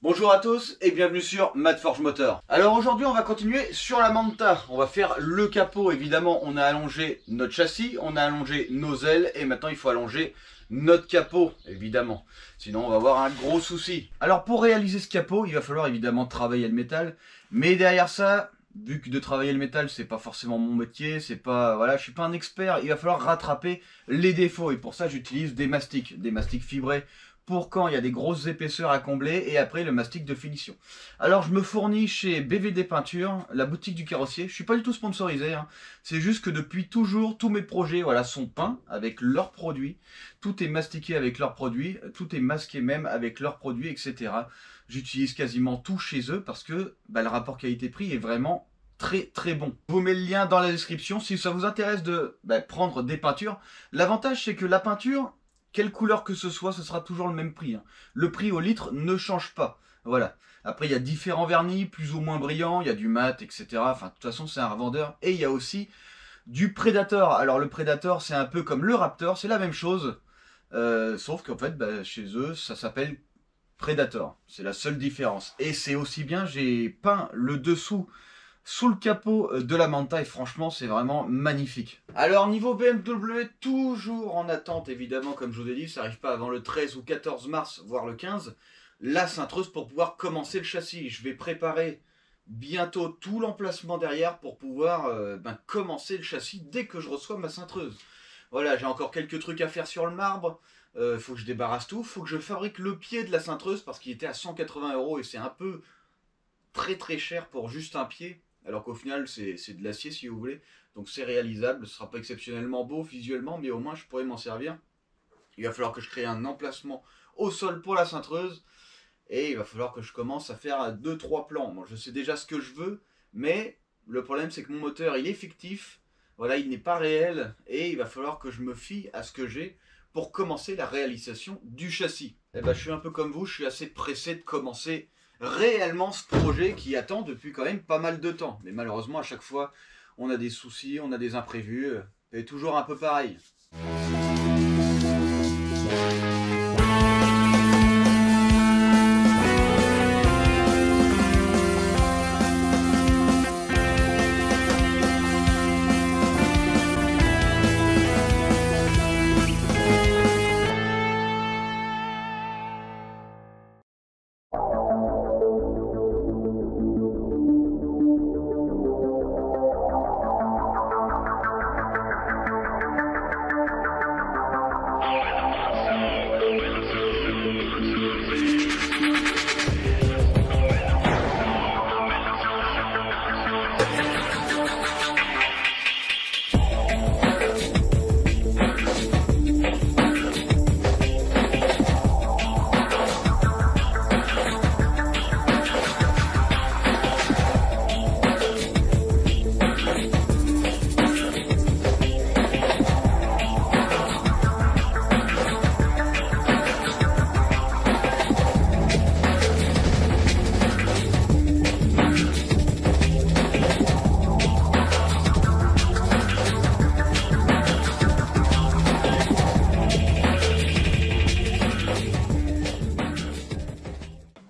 Bonjour à tous et bienvenue sur Madforge Motor. Alors aujourd'hui on va continuer sur la Manta. On va faire le capot, évidemment on a allongé notre châssis, on a allongé nos ailes et maintenant il faut allonger notre capot évidemment. Sinon on va avoir un gros souci. Alors pour réaliser ce capot il va falloir évidemment travailler le métal. Mais derrière ça, vu que de travailler le métal c'est pas forcément mon métier, c'est pas, voilà, je suis pas un expert, il va falloir rattraper les défauts. Et pour ça j'utilise des mastiques fibrés. Pour quand il y a des grosses épaisseurs à combler et après le mastic de finition. Alors je me fournis chez BVD Peinture, la boutique du carrossier. Je suis pas du tout sponsorisé, hein. C'est juste que depuis toujours tous mes projets voilà, sont peints avec leurs produits. Tout est mastiqué avec leurs produits, tout est masqué même avec leurs produits, etc. J'utilise quasiment tout chez eux parce que le rapport qualité-prix est vraiment très bon. Je vous mets le lien dans la description si ça vous intéresse de prendre des peintures. L'avantage c'est que la peinture, quelle couleur que ce soit, ce sera toujours le même prix. Hein. Le prix au litre ne change pas. Voilà. Après, il y a différents vernis, plus ou moins brillants. Il y a du mat, etc. Enfin, de toute façon, c'est un revendeur. Et il y a aussi du Predator. Alors, le Predator, c'est un peu comme le Raptor. C'est la même chose. Sauf qu'en fait, chez eux, ça s'appelle Predator. C'est la seule différence. Et c'est aussi bien, j'ai peint le dessous sous le capot de la Manta et franchement c'est vraiment magnifique. Alors niveau BMW, toujours en attente évidemment, comme je vous ai dit, ça n'arrive pas avant le 13 ou 14 mars, voire le 15, la cintreuse pour pouvoir commencer le châssis. Je vais préparer bientôt tout l'emplacement derrière pour pouvoir commencer le châssis dès que je reçois ma cintreuse. Voilà, j'ai encore quelques trucs à faire sur le marbre, faut que je débarrasse tout, faut que je fabrique le pied de la cintreuse parce qu'il était à 180 € et c'est un peu très cher pour juste un pied. Alors qu'au final c'est de l'acier si vous voulez, donc c'est réalisable, ce sera pas exceptionnellement beau visuellement, mais au moins je pourrais m'en servir. Il va falloir que je crée un emplacement au sol pour la cintreuse, et il va falloir que je commence à faire 2-3 plans. Bon, je sais déjà ce que je veux, mais le problème c'est que mon moteur il est fictif, voilà, il n'est pas réel, et il va falloir que je me fie à ce que j'ai pour commencer la réalisation du châssis. Et je suis un peu comme vous, je suis assez pressé de commencer réellement ce projet qui attend depuis quand même pas mal de temps. Mais malheureusement à chaque fois on a des soucis, on a des imprévus, et toujours un peu pareil.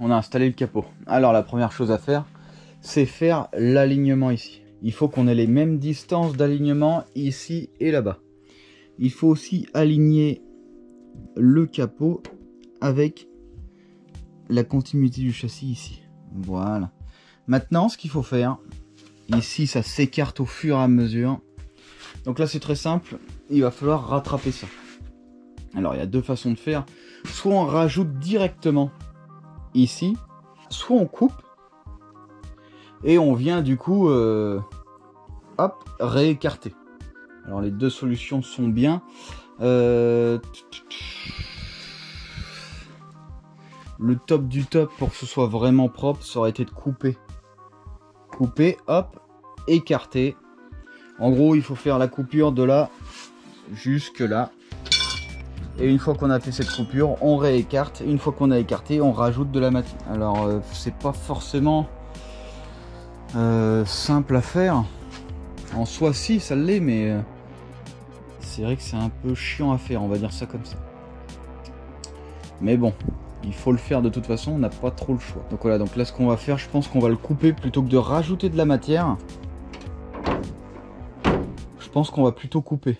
On a installé le capot. Alors la première chose à faire, c'est faire l'alignement ici. Il faut qu'on ait les mêmes distances d'alignement ici et là-bas. Il faut aussi aligner le capot avec la continuité du châssis ici. Voilà. Maintenant, ce qu'il faut faire, ici ça s'écarte au fur et à mesure. Donc là c'est très simple, il va falloir rattraper ça. Alors il y a deux façons de faire. Soit on rajoute directement ici, soit on coupe et on vient du coup hop, réécarter. Alors les deux solutions sont bien. Le top du top pour que ce soit vraiment propre, ça aurait été de couper, hop, écarter. En gros il faut faire la coupure de là jusque là. Et une fois qu'on a fait cette coupure, on réécarte. Une fois qu'on a écarté, on rajoute de la matière. Alors, c'est pas forcément simple à faire. En soi, si, ça l'est, mais c'est vrai que c'est un peu chiant à faire, on va dire ça comme ça. Mais bon, Il faut le faire de toute façon, on n'a pas trop le choix. Donc voilà, donc là ce qu'on va faire, je pense qu'on va le couper plutôt que de rajouter de la matière. Je pense qu'on va plutôt couper.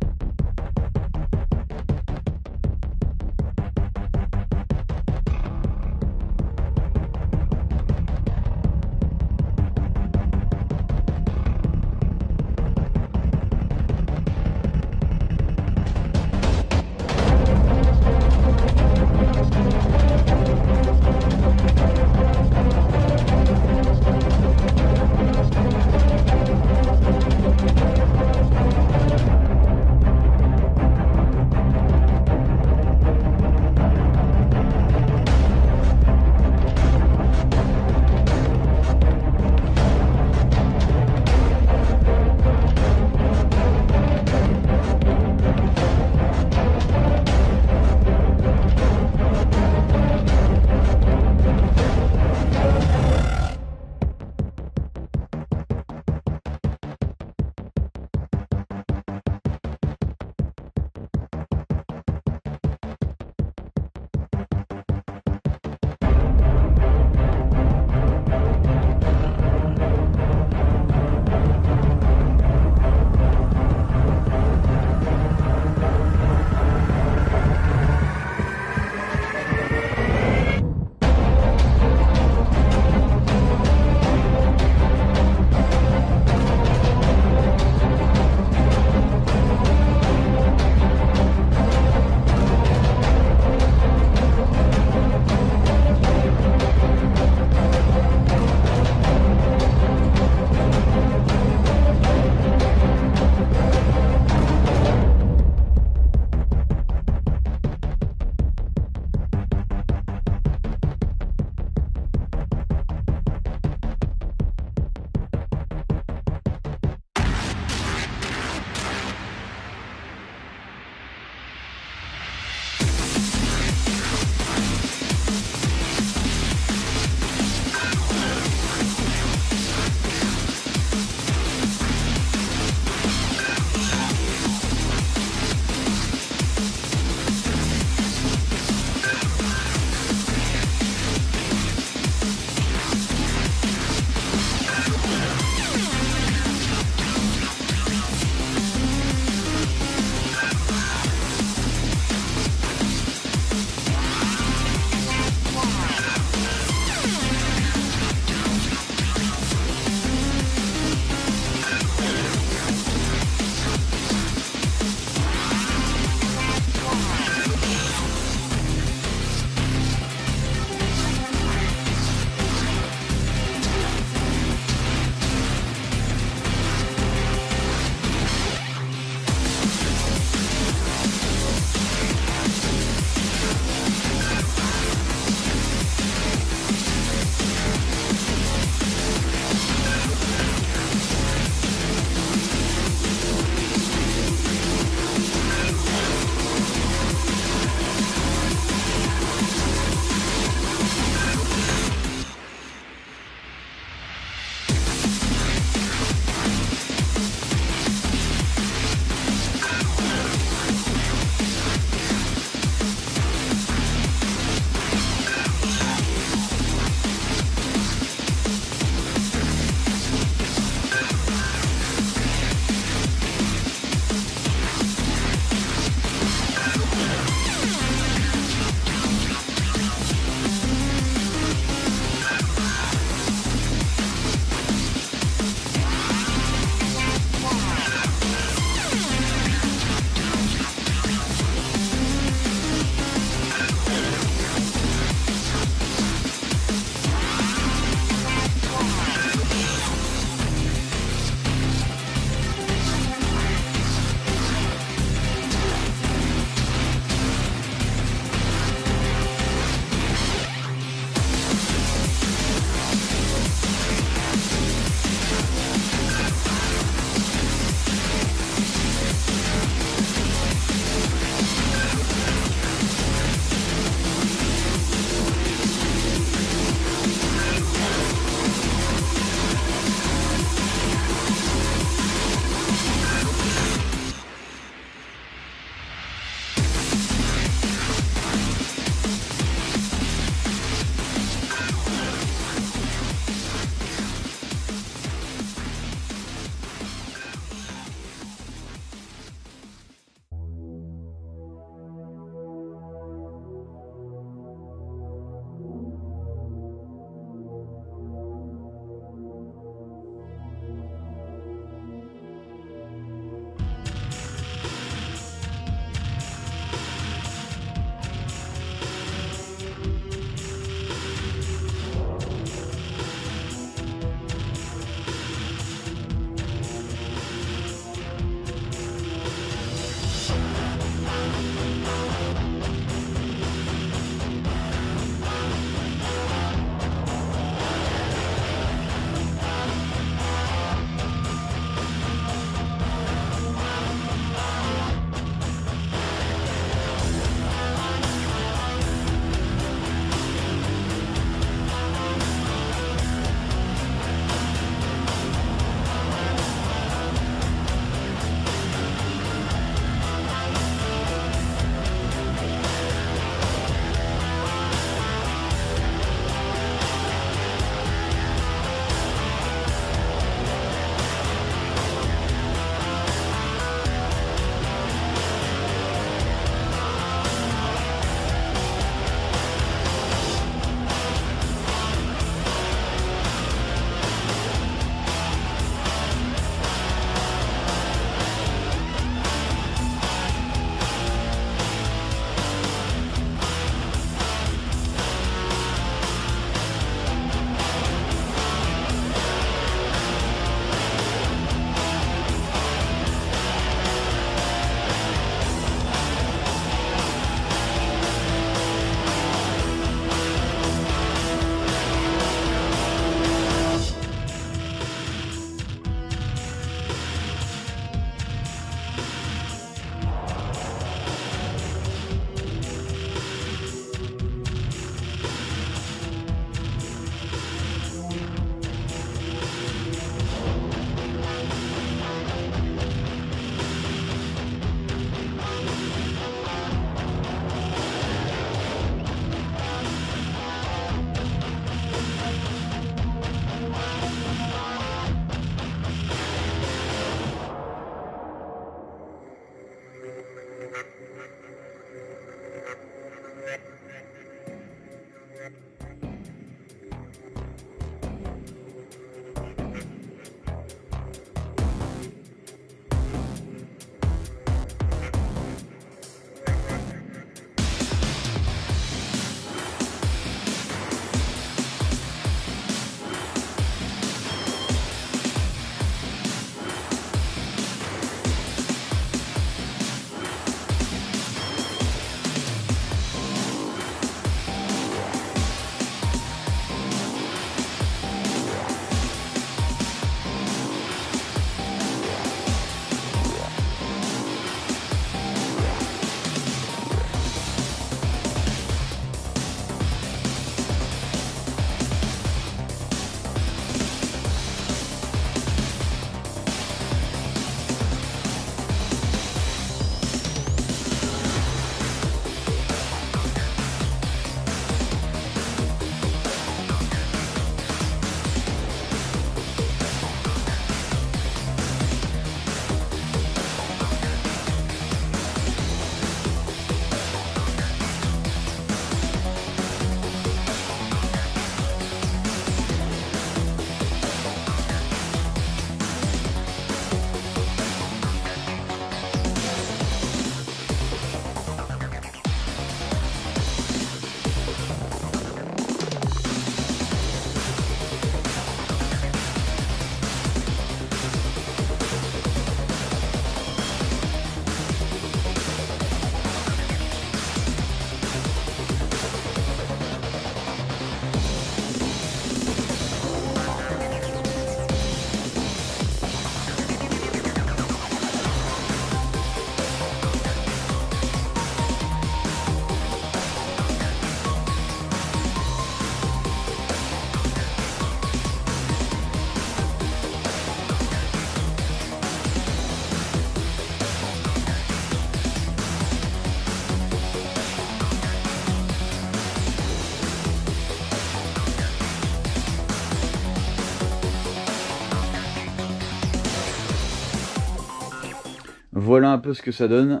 Voilà un peu ce que ça donne,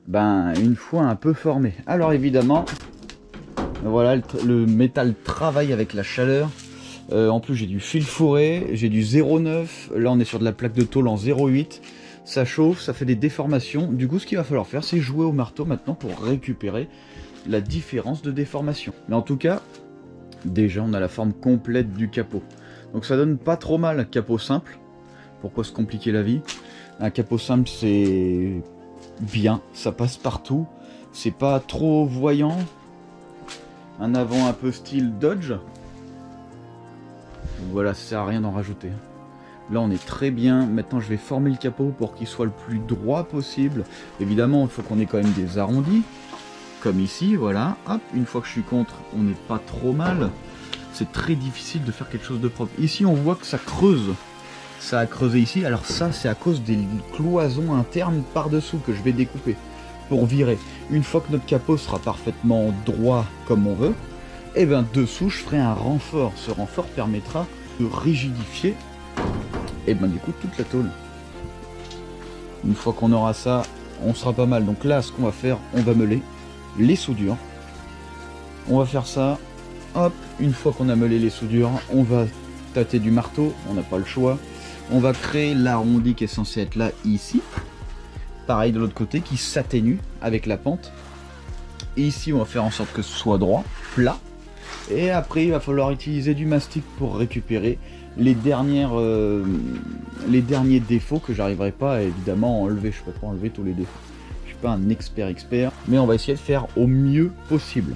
ben, une fois un peu formé. Alors évidemment, voilà, le métal travaille avec la chaleur. En plus j'ai du fil fourré, j'ai du 0,9, là on est sur de la plaque de tôle en 0,8. Ça chauffe, ça fait des déformations. Du coup ce qu'il va falloir faire, c'est jouer au marteau maintenant pour récupérer la différence de déformation. Mais en tout cas, déjà on a la forme complète du capot. Donc ça donne pas trop mal, capot simple. Pourquoi se compliquer la vie? Un capot simple c'est bien, ça passe partout. C'est pas trop voyant. Un avant un peu style Dodge. Voilà, ça sert à rien d'en rajouter. Là on est très bien. Maintenant je vais former le capot pour qu'il soit le plus droit possible. Évidemment il faut qu'on ait quand même des arrondis. Comme ici, voilà. Hop, une fois que je suis contre, on n'est pas trop mal. C'est très difficile de faire quelque chose de propre. Ici on voit que ça creuse. Ça a creusé ici. Alors ça c'est à cause des cloisons internes par dessous que je vais découper pour virer. Une fois que notre capot sera parfaitement droit comme on veut, et bien dessous je ferai un renfort. Ce renfort permettra de rigidifier et ben du coup toute la tôle. Une fois qu'on aura ça, on sera pas mal. Donc là ce qu'on va faire, on va meuler les soudures. On va faire ça. Hop, une fois qu'on a meulé les soudures, on va tâter du marteau, on n'a pas le choix. On va créer l'arrondi qui est censé être là ici. Pareil de l'autre côté qui s'atténue avec la pente. Et ici on va faire en sorte que ce soit droit, plat. Et après il va falloir utiliser du mastic pour récupérer les derniers défauts que j'arriverai pas évidemment à enlever. Je peux pas enlever tous les défauts. Je suis pas un expert, mais on va essayer de faire au mieux possible.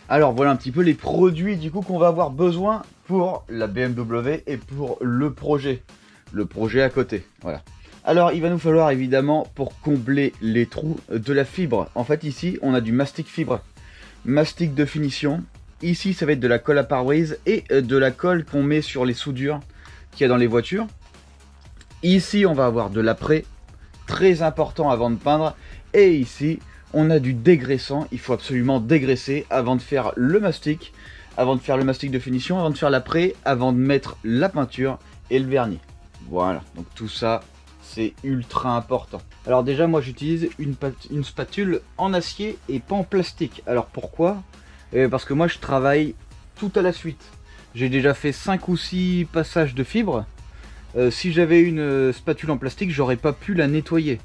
Alors voilà un petit peu les produits du coup qu'on va avoir besoin pour la BMW et pour le projet à côté. Voilà. Alors il va nous falloir évidemment pour combler les trous de la fibre. En fait ici on a du mastic fibre, mastic de finition. Ici ça va être de la colle à pare-brise et de la colle qu'on met sur les soudures qu'il y a dans les voitures. Ici on va avoir de l'après, très important avant de peindre. Et ici on a du dégraissant, il faut absolument dégraisser avant de faire le mastic, de finition, avant de faire l'après, avant de mettre la peinture et le vernis. Voilà, donc tout ça c'est ultra important. Alors déjà moi j'utilise une spatule en acier et pas en plastique. Alors pourquoi? Parce que moi je travaille tout à la suite. J'ai déjà fait 5 ou 6 passages de fibre. Si j'avais une spatule en plastique, j'aurais pas pu la nettoyer.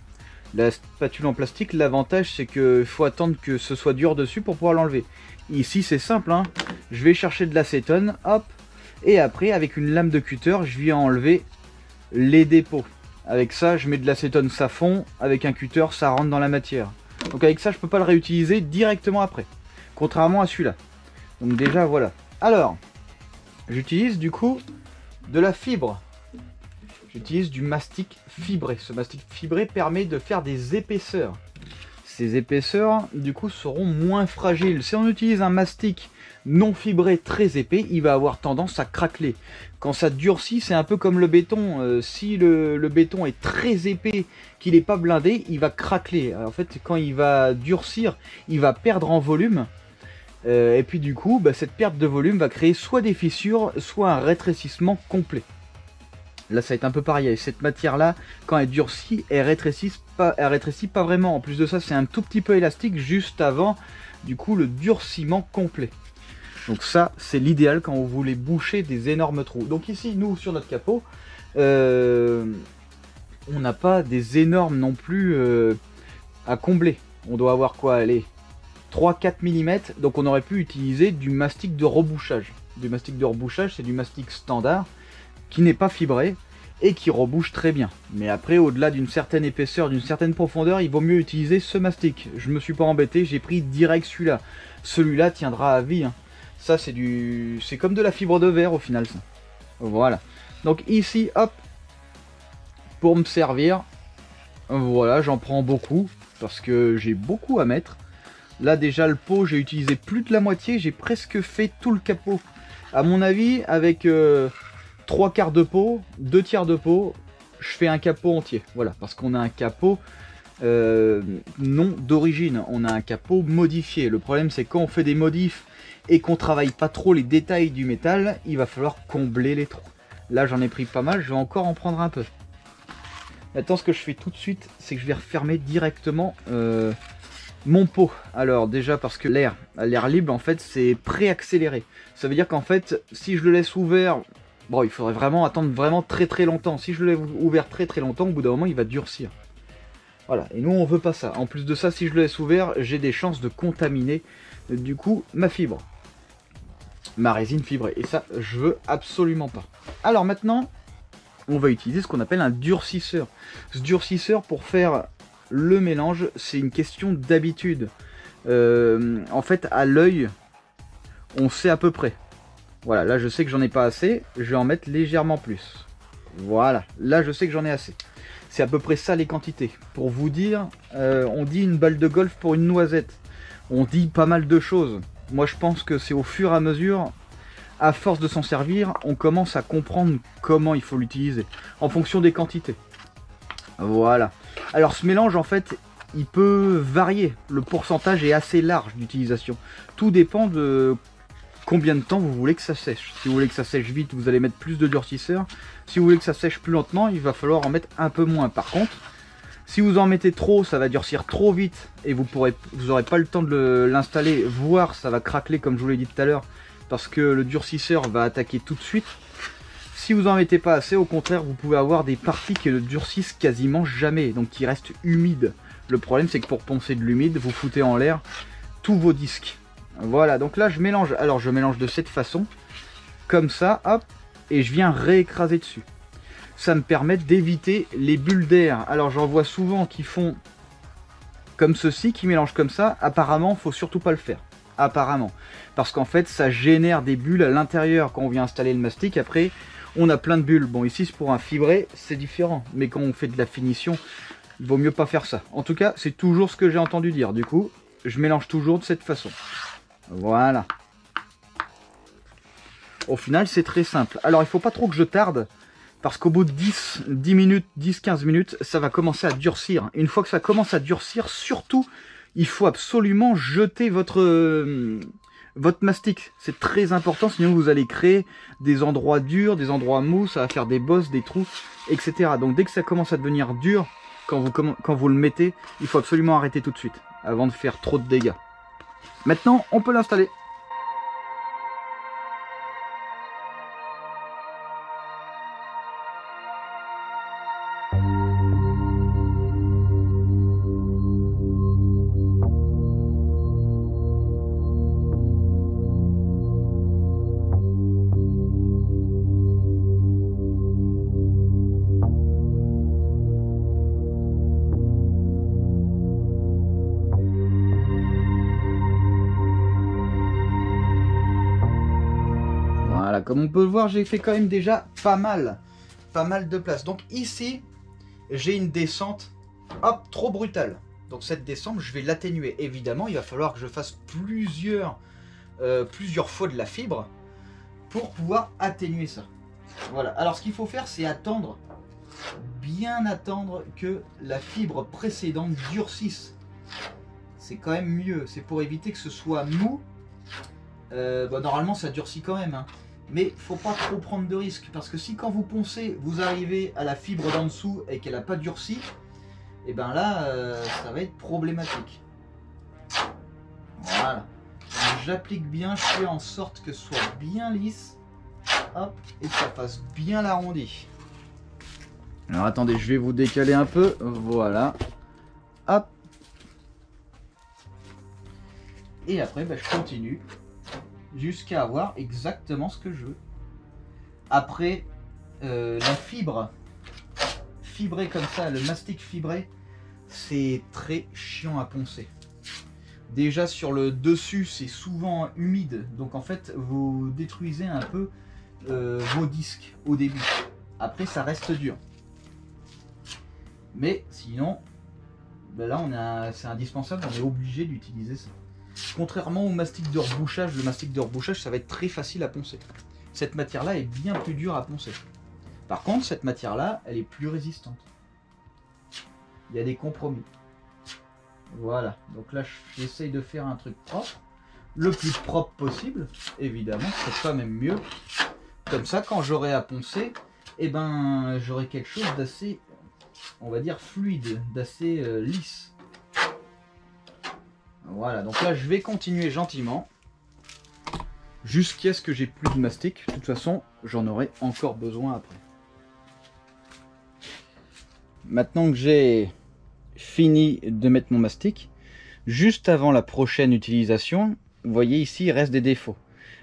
La spatule en plastique, l'avantage c'est qu'il faut attendre que ce soit dur dessus pour pouvoir l'enlever. Ici c'est simple, hein. Je vais chercher de l'acétone, hop, et après avec une lame de cutter, je viens enlever les dépôts. Avec ça, je mets de l'acétone, ça fond, avec un cutter, ça rentre dans la matière. Donc avec ça, je peux pas le réutiliser directement après, contrairement à celui-là. Donc déjà voilà. Alors, j'utilise du coup de la fibre. J'utilise du mastic fibré. Ce mastic fibré permet de faire des épaisseurs. Ces épaisseurs, du coup, seront moins fragiles. Si on utilise un mastic non fibré très épais, il va avoir tendance à craqueler. Quand ça durcit, c'est un peu comme le béton. Si le béton est très épais, qu'il n'est pas blindé, il va craqueler. En fait, quand il va durcir, il va perdre en volume. Et puis du coup, cette perte de volume va créer soit des fissures, soit un rétrécissement complet. Là, ça va être un peu pareil. Cette matière-là, quand elle durcit, elle rétrécit pas vraiment. En plus de ça, c'est un tout petit peu élastique juste avant, du coup, le durcissement complet. Donc ça, c'est l'idéal quand vous voulez boucher des énormes trous. Donc ici, nous, sur notre capot, on n'a pas des énormes non plus à combler. On doit avoir quoi, allez, 3-4 mm. Donc on aurait pu utiliser du mastic de rebouchage. Du mastic de rebouchage, c'est du mastic standard qui n'est pas fibré et qui rebouche très bien. Mais après, au-delà d'une certaine épaisseur, d'une certaine profondeur, il vaut mieux utiliser ce mastic. Je me suis pas embêté, j'ai pris direct celui-là. Celui-là tiendra à vie, hein. Ça, c'est comme de la fibre de verre au final, ça. Voilà. Donc ici, hop, pour me servir, voilà, j'en prends beaucoup parce que j'ai beaucoup à mettre. Là déjà, le pot, j'ai utilisé plus de la moitié, j'ai presque fait tout le capot. À mon avis, avec 3/4 de pot, 2/3 de pot, je fais un capot entier. Voilà, parce qu'on a un capot non d'origine, on a un capot modifié. Le problème, c'est quand on fait des modifs et qu'on travaille pas trop les détails du métal, il va falloir combler les trous. Là, j'en ai pris pas mal, je vais encore en prendre un peu. Maintenant, ce que je fais tout de suite, c'est que je vais refermer directement mon pot. Alors déjà, parce que l'air libre, en fait, c'est préaccéléré. Ça veut dire qu'en fait, si je le laisse ouvert, bon, il faudrait vraiment attendre vraiment très longtemps. Si je le laisse ouvert très longtemps, au bout d'un moment, il va durcir. Voilà, et nous, on veut pas ça. En plus de ça, si je le laisse ouvert, j'ai des chances de contaminer, du coup, ma fibre. Ma résine fibrée. Et ça, je veux absolument pas. Alors maintenant, on va utiliser ce qu'on appelle un durcisseur. Ce durcisseur, pour faire le mélange, c'est une question d'habitude. En fait, à l'œil, on sait à peu près. Voilà, là je sais que j'en ai pas assez, je vais en mettre légèrement plus. Voilà, là je sais que j'en ai assez. C'est à peu près ça les quantités. Pour vous dire, on dit une balle de golf pour une noisette. On dit pas mal de choses. Moi je pense que c'est au fur et à mesure, à force de s'en servir, on commence à comprendre comment il faut l'utiliser. En fonction des quantités. Voilà. Alors ce mélange, en fait, il peut varier. Le pourcentage est assez large d'utilisation. Tout dépend de combien de temps vous voulez que ça sèche. Si vous voulez que ça sèche vite, vous allez mettre plus de durcisseur. Si vous voulez que ça sèche plus lentement, il va falloir en mettre un peu moins. Par contre, si vous en mettez trop, ça va durcir trop vite et vous n'aurez pas le temps de l'installer, voire ça va craqueler comme je vous l'ai dit tout à l'heure, parce que le durcisseur va attaquer tout de suite. Si vous en mettez pas assez, au contraire, vous pouvez avoir des parties qui ne durcissent quasiment jamais, donc qui restent humides. Le problème, c'est que pour poncer de l'humide, vous foutez en l'air tous vos disques. Voilà, donc là, je mélange. Alors, je mélange de cette façon, comme ça, hop, et je viens réécraser dessus. Ça me permet d'éviter les bulles d'air. Alors, j'en vois souvent qui font comme ceci, qui mélangent comme ça. Apparemment, faut surtout pas le faire. Apparemment. Parce qu'en fait, ça génère des bulles à l'intérieur quand on vient installer le mastic. Après, on a plein de bulles. Bon, ici, c'est pour un fibré, c'est différent. Mais quand on fait de la finition, il vaut mieux pas faire ça. En tout cas, c'est toujours ce que j'ai entendu dire. Du coup, je mélange toujours de cette façon. Voilà. Au final, c'est très simple. Alors, il faut pas trop que je tarde, parce qu'au bout de 10 minutes, 10-15 minutes, ça va commencer à durcir. Une fois que ça commence à durcir, surtout, il faut absolument jeter votre mastic. C'est très important, sinon vous allez créer des endroits durs, des endroits mous, ça va faire des bosses, des trous, etc. Donc dès que ça commence à devenir dur, quand vous le mettez, il faut absolument arrêter tout de suite, avant de faire trop de dégâts. Maintenant, on peut l'installer. comme on peut le voir, j'ai fait quand même déjà pas mal de place. Donc ici, j'ai une descente, hop, trop brutale. Donc cette descente, je vais l'atténuer. Évidemment, il va falloir que je fasse plusieurs fois de la fibre pour pouvoir atténuer ça. Voilà. Alors ce qu'il faut faire, c'est attendre, bien attendre que la fibre précédente durcisse. C'est quand même mieux. C'est pour éviter que ce soit mou. Bon, normalement, ça durcit quand même, hein. Mais faut pas trop prendre de risques, parce que si quand vous poncez, vous arrivez à la fibre d'en dessous et qu'elle n'a pas durci, et ben là, ça va être problématique. Voilà. J'applique bien, je fais en sorte que ce soit bien lisse, hop, et que ça fasse bien l'arrondi. Alors attendez, je vais vous décaler un peu, voilà, hop. Et après, ben, je continue jusqu'à avoir exactement ce que je veux. Après, la fibre fibrée comme ça, le mastic fibré, c'est très chiant à poncer. Déjà sur le dessus, c'est souvent humide, donc en fait, vous détruisez un peu vos disques au début. Après, ça reste dur. Mais sinon, ben là, c'est indispensable, on est obligé d'utiliser ça. Contrairement au mastic de rebouchage, le mastic de rebouchage, ça va être très facile à poncer. Cette matière-là est bien plus dure à poncer. Par contre, cette matière-là, elle est plus résistante. Il y a des compromis. Voilà, donc là, j'essaye de faire un truc propre. Le plus propre possible, évidemment, c'est pas même mieux. Comme ça, quand j'aurai à poncer, eh ben, j'aurai quelque chose d'assez, on va dire, fluide, d'assez lisse. Voilà, donc là je vais continuer gentiment jusqu'à ce que j'ai plus de mastic. De toute façon, j'en aurai encore besoin après. Maintenant que j'ai fini de mettre mon mastic, juste avant la prochaine utilisation, vous voyez ici il reste des défauts.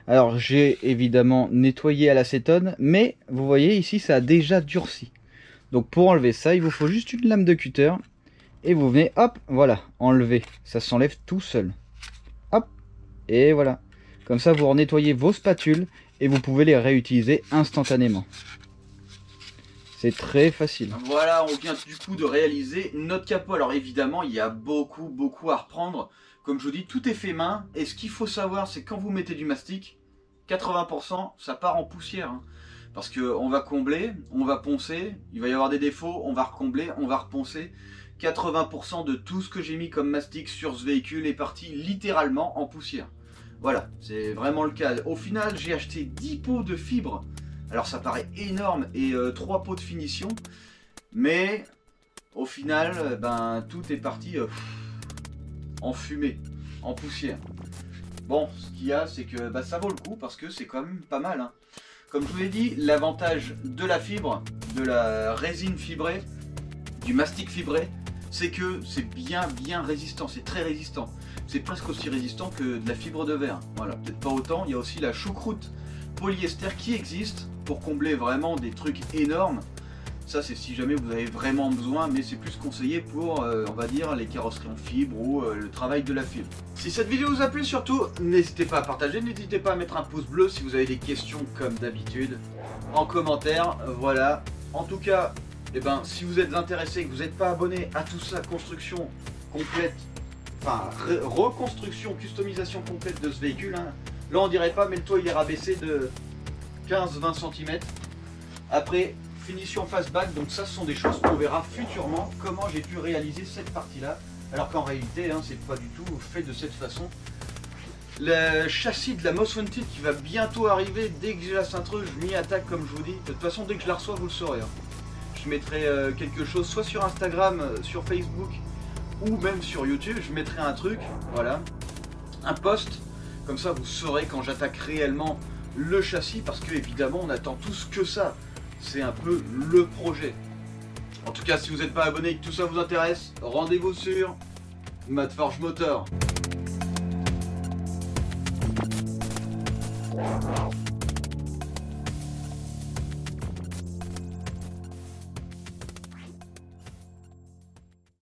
Alors j'ai évidemment nettoyé à l'acétone, mais vous voyez ici ça a déjà durci. Donc pour enlever ça, il vous faut juste une lame de cutter. Et vous venez, hop, voilà, enlever. Ça s'enlève tout seul. Hop, et voilà. Comme ça, vous nettoyez vos spatules et vous pouvez les réutiliser instantanément. C'est très facile. Voilà, on vient du coup de réaliser notre capot. Alors évidemment, il y a beaucoup à reprendre. Comme je vous dis, tout est fait main. Et ce qu'il faut savoir, c'est quand vous mettez du mastic, 80%, ça part en poussière, hein. Parce qu'on va combler, on va poncer, il va y avoir des défauts, on va recombler, on va reponcer. 80% de tout ce que j'ai mis comme mastic sur ce véhicule est parti littéralement en poussière. Voilà, c'est vraiment le cas. Au final, j'ai acheté 10 pots de fibres. Alors ça paraît énorme et 3 pots de finition. Mais au final, ben, tout est parti en fumée, en poussière. Bon, ce qu'il y a, c'est que bah, ça vaut le coup parce que c'est quand même pas mal, hein. Comme je vous l'ai dit, l'avantage de la fibre, de la résine fibrée, du mastic fibré, c'est que c'est bien résistant, c'est très résistant. C'est presque aussi résistant que de la fibre de verre. Voilà, peut-être pas autant. Il y a aussi la choucroute polyester qui existe pour combler vraiment des trucs énormes. Ça, c'est si jamais vous avez vraiment besoin, mais c'est plus conseillé pour, on va dire, les carrosseries en fibre ou le travail de la fibre. Si cette vidéo vous a plu, surtout, n'hésitez pas à partager, n'hésitez pas à mettre un pouce bleu si vous avez des questions comme d'habitude en commentaire. Voilà. En tout cas, eh ben, si vous êtes intéressé et que vous n'êtes pas abonné à tout ça, construction complète, enfin reconstruction, customisation complète de ce véhicule, hein. Là on dirait pas, mais le toit il est rabaissé de 15-20 cm. Après, finition fastback, donc ça ce sont des choses qu'on verra futurement, comment j'ai pu réaliser cette partie là, alors qu'en réalité hein, c'est pas du tout fait de cette façon. Le châssis de la Most Wanted qui va bientôt arriver, dès que j'ai la cintreuse je m'y attaque comme je vous dis. De toute façon dès que je la reçois vous le saurez, hein. Je mettrai quelque chose soit sur Instagram, sur Facebook ou même sur YouTube, je mettrai un truc, voilà, un post, comme ça vous saurez quand j'attaque réellement le châssis, parce que évidemment on attend tous que ça, c'est un peu le projet. En tout cas si vous n'êtes pas abonné et que tout ça vous intéresse, rendez-vous sur Madforge Motor.